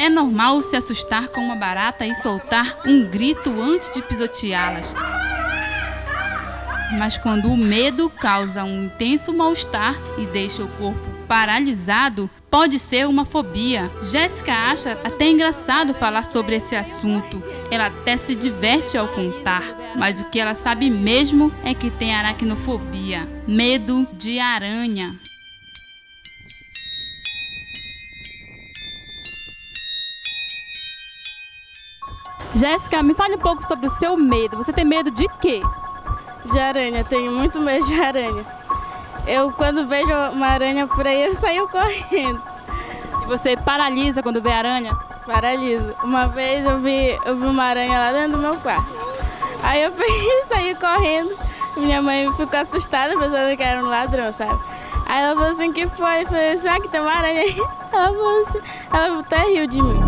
É normal se assustar com uma barata e soltar um grito antes de pisoteá-las. Mas quando o medo causa um intenso mal-estar e deixa o corpo paralisado, pode ser uma fobia. Jéssica acha até engraçado falar sobre esse assunto. Ela até se diverte ao contar. Mas o que ela sabe mesmo é que tem aracnofobia, medo de aranha. Jéssica, me fale um pouco sobre o seu medo. Você tem medo de quê? De aranha, tenho muito medo de aranha. Eu, quando vejo uma aranha por aí, eu saio correndo. E você paralisa quando vê aranha? Paraliso. Uma vez eu vi uma aranha lá dentro do meu quarto. Aí eu peguei e saí correndo. Minha mãe ficou assustada, pensando que era um ladrão, sabe? Aí ela falou assim, que foi? Eu falei assim, que tem uma aranha aí. Ela falou assim, ela até riu de mim.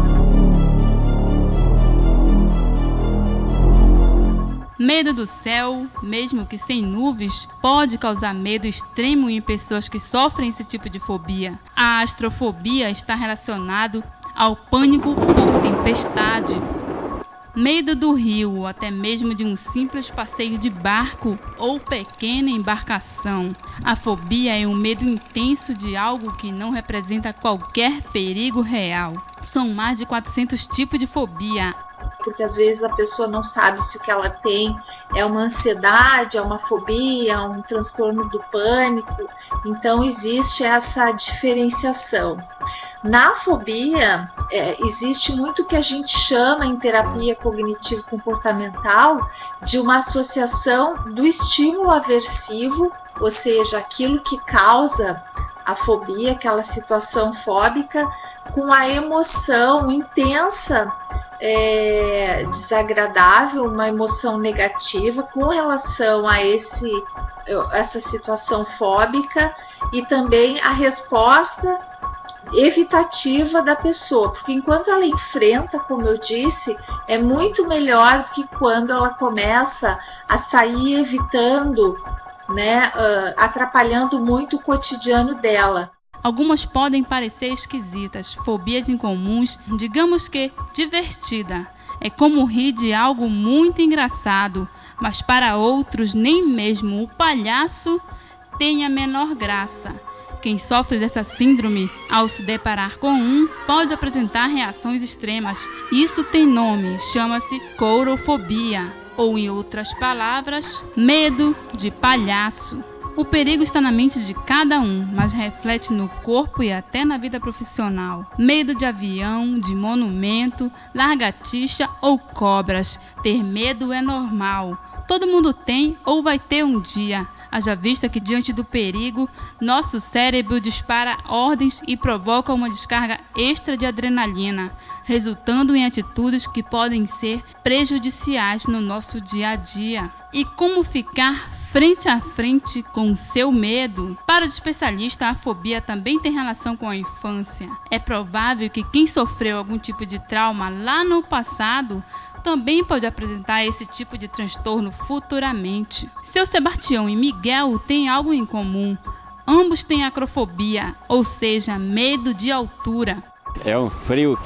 Medo do céu, mesmo que sem nuvens, pode causar medo extremo em pessoas que sofrem esse tipo de fobia. A astrofobia está relacionado ao pânico por tempestade. Medo do rio, ou até mesmo de um simples passeio de barco ou pequena embarcação. A fobia é um medo intenso de algo que não representa qualquer perigo real. São mais de 400 tipos de fobia. Porque às vezes a pessoa não sabe se o que ela tem é uma ansiedade, é uma fobia, é um transtorno do pânico. Então existe essa diferenciação. Na fobia, existe muito que a gente chama em terapia cognitivo-comportamental de uma associação do estímulo aversivo, ou seja, aquilo que causa a fobia, aquela situação fóbica, com a emoção intensa, desagradável, uma emoção negativa com relação a essa situação fóbica, e também a resposta evitativa da pessoa, porque enquanto ela enfrenta, como eu disse, é muito melhor do que quando ela começa a sair evitando, atrapalhando muito o cotidiano dela. Algumas podem parecer esquisitas, fobias incomuns, digamos que divertida. É como rir de algo muito engraçado, mas para outros nem mesmo o palhaço tem a menor graça. Quem sofre dessa síndrome, ao se deparar com pode apresentar reações extremas. Isso tem nome, chama-se courofobia, ou em outras palavras, medo de palhaço. O perigo está na mente de cada mas reflete no corpo e até na vida profissional. Medo de avião, de monumento, lagartixa ou cobras. Ter medo é normal. Todo mundo tem ou vai ter um dia. Haja vista que, diante do perigo, nosso cérebro dispara ordens e provoca uma descarga extra de adrenalina, resultando em atitudes que podem ser prejudiciais no nosso dia a dia. E como ficar frente a frente com o seu medo? Para os especialistas, a fobia também tem relação com a infância. É provável que quem sofreu algum tipo de trauma lá no passado também pode apresentar esse tipo de transtorno futuramente. Seu Sebastião e Miguel têm algo em comum. Ambos têm acrofobia, ou seja, medo de altura. É um frio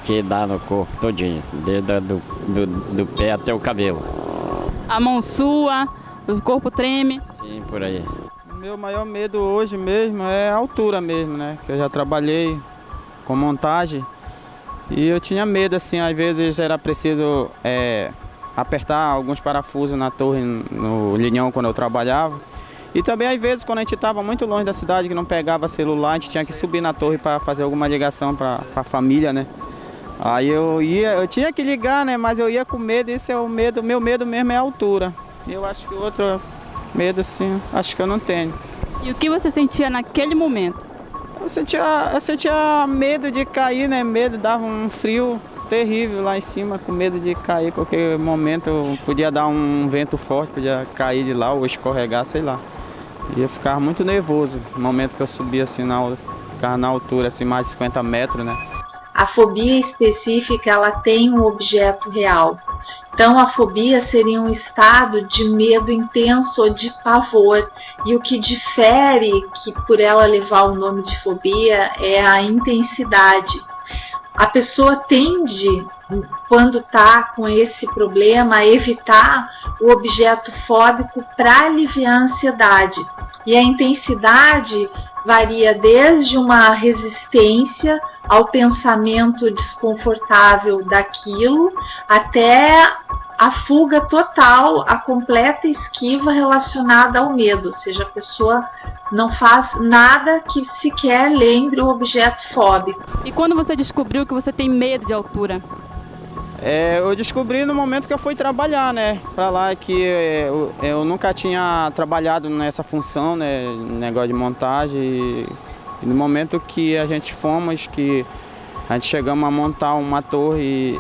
que dá no corpo todinho, desde do pé até o cabelo. A mão sua, o corpo treme. Sim, por aí. O meu maior medo hoje mesmo é a altura mesmo, né? Que eu já trabalhei com montagem e eu tinha medo, assim, às vezes era preciso apertar alguns parafusos na torre, no linhão, quando eu trabalhava. E também às vezes quando a gente estava muito longe da cidade, que não pegava celular, a gente tinha que subir na torre para fazer alguma ligação para a família, né? Aí eu tinha que ligar, né? Mas eu ia com medo, esse é o medo, meu medo mesmo é a altura. Eu acho que outro medo, assim, acho que eu não tenho. E o que você sentia naquele momento? Eu sentia medo de cair, né? Medo, dava um frio terrível lá em cima, com medo de cair. Qualquer momento podia dar um vento forte, podia cair de lá ou escorregar, sei lá. E eu ficava muito nervoso no momento que eu subia assim, ficava na altura, assim, mais de 50 metros, né? A fobia específica, ela tem um objeto real. Então, a fobia seria um estado de medo intenso ou de pavor. E o que difere, que por ela levar o nome de fobia, é a intensidade. a pessoa tende, quando está com esse problema, a evitar o objeto fóbico para aliviar a ansiedade. E a intensidade varia desde uma resistência ao pensamento desconfortável daquilo, até a fuga total, a completa esquiva relacionada ao medo, ou seja, a pessoa não faz nada que sequer lembre o objeto fóbico. E quando você descobriu que você tem medo de altura? Eu descobri no momento que eu fui trabalhar, né, para lá, que eu nunca tinha trabalhado nessa função, né, negócio de montagem. E no momento que a gente fomos, que a gente chegamos a montar uma torre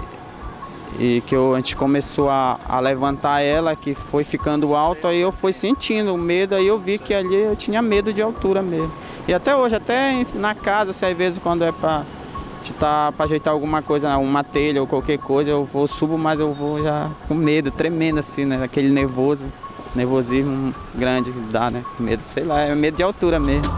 e que a gente começou a levantar ela, que foi ficando alto, aí eu fui sentindo o medo, aí eu vi que ali eu tinha medo de altura mesmo. E até hoje, até na casa, se às vezes quando é para ajeitar alguma coisa, uma telha ou qualquer coisa, eu subo, mas eu vou já com medo, tremendo assim, né? Aquele nervosismo grande que dá, né? Medo, sei lá, é medo de altura mesmo.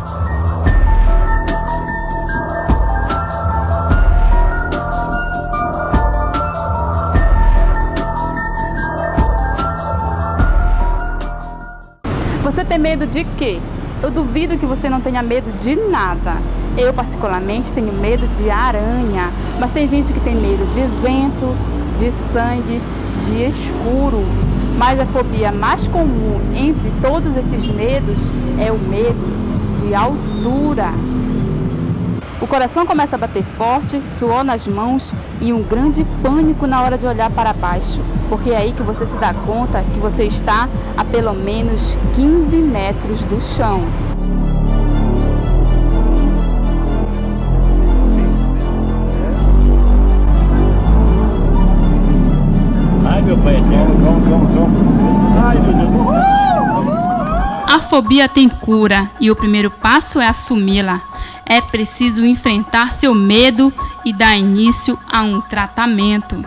Você tem medo de quê? Eu duvido que você não tenha medo de nada. Eu, particularmente, tenho medo de aranha, mas tem gente que tem medo de vento, de sangue, de escuro. Mas a fobia mais comum entre todos esses medos é o medo de altura. O coração começa a bater forte, suor nas mãos e um grande pânico na hora de olhar para baixo, porque é aí que você se dá conta que você está a pelo menos 15 metros do chão. Ai, meu pai eterno, calma. Ai, meu Deus do céu. A fobia tem cura e o primeiro passo é assumi-la. É preciso enfrentar seu medo e dar início a um tratamento.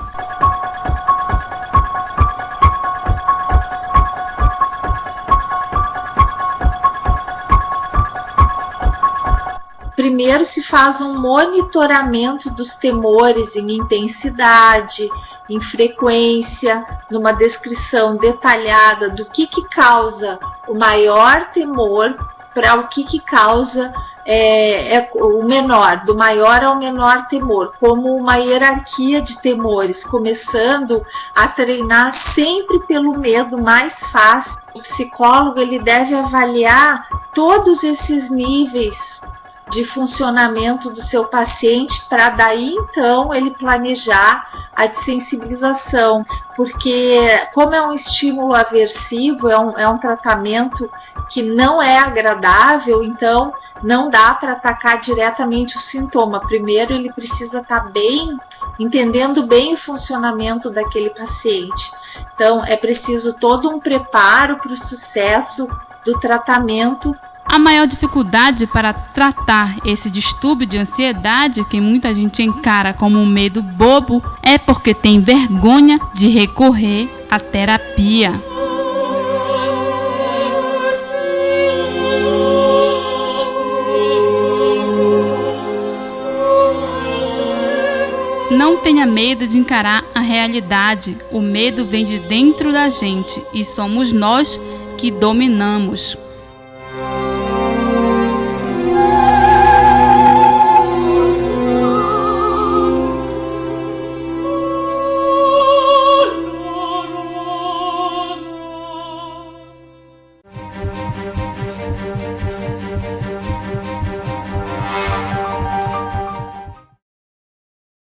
Primeiro se faz um monitoramento dos temores em intensidade, em frequência, numa descrição detalhada do que causa o maior temor para o que causa o menor, do maior ao menor temor, como uma hierarquia de temores, começando a treinar sempre pelo medo mais fácil. O psicólogo ele deve avaliar todos esses níveis de funcionamento do seu paciente para daí então ele planejar a desensibilização, porque como é um estímulo aversivo, é um tratamento que não é agradável, então não dá para atacar diretamente o sintoma. Primeiro ele precisa estar bem, entendendo bem o funcionamento daquele paciente. Então é preciso todo um preparo para o sucesso do tratamento. A maior dificuldade para tratar esse distúrbio de ansiedade, que muita gente encara como um medo bobo, é porque tem vergonha de recorrer à terapia. Não tenha medo de encarar a realidade. O medo vem de dentro da gente e somos nós que dominamos.